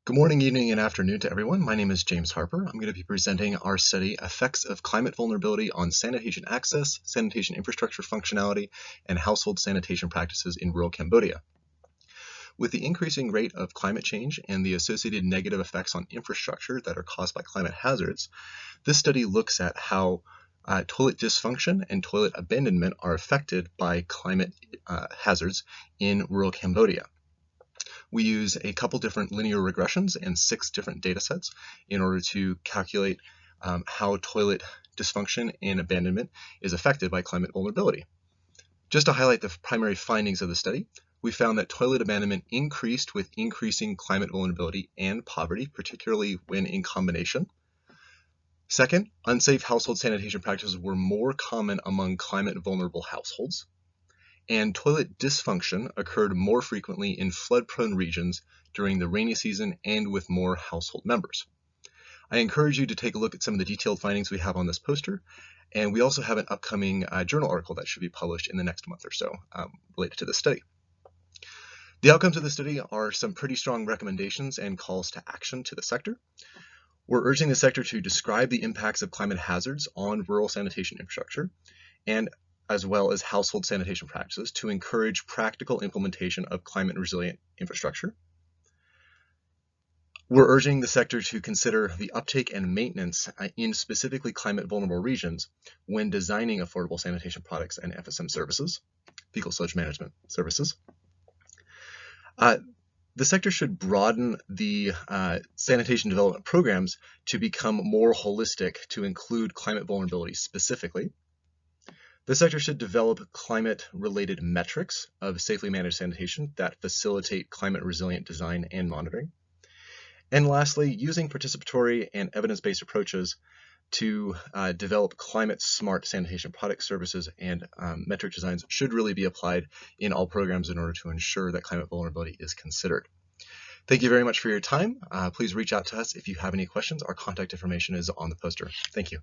Good morning, evening, and afternoon to everyone. My name is James Harper. I'm going to be presenting our study, Effects of Climate Vulnerability on Sanitation Access, Sanitation Infrastructure Functionality, and Household Sanitation Practices in Rural Cambodia. With the increasing rate of climate change and the associated negative effects on infrastructure that are caused by climate hazards, this study looks at how toilet dysfunction and toilet abandonment are affected by climate hazards in rural Cambodia. We use a couple different linear regressions and 6 different data sets in order to calculate how toilet dysfunction and abandonment is affected by climate vulnerability. Just to highlight the primary findings of the study, we found that toilet abandonment increased with increasing climate vulnerability and poverty, particularly when in combination. Second, unsafe household sanitation practices were more common among climate vulnerable households. And toilet dysfunction occurred more frequently in flood-prone regions during the rainy season and with more household members. I encourage you to take a look at some of the detailed findings we have on this poster, and we also have an upcoming journal article that should be published in the next month or so related to this study. The outcomes of the study are some pretty strong recommendations and calls to action to the sector. We're urging the sector to describe the impacts of climate hazards on rural sanitation infrastructure, and as well as household sanitation practices to encourage practical implementation of climate resilient infrastructure. We're urging the sector to consider the uptake and maintenance in specifically climate vulnerable regions when designing affordable sanitation products and FSM services, fecal sludge management services. The sector should broaden the sanitation development programs to become more holistic to include climate vulnerability specifically. The sector should develop climate-related metrics of safely managed sanitation that facilitate climate-resilient design and monitoring. And lastly, using participatory and evidence-based approaches to develop climate-smart sanitation product services and metric designs should really be applied in all programs in order to ensure that climate vulnerability is considered. Thank you very much for your time. Please reach out to us if you have any questions. Our contact information is on the poster. Thank you.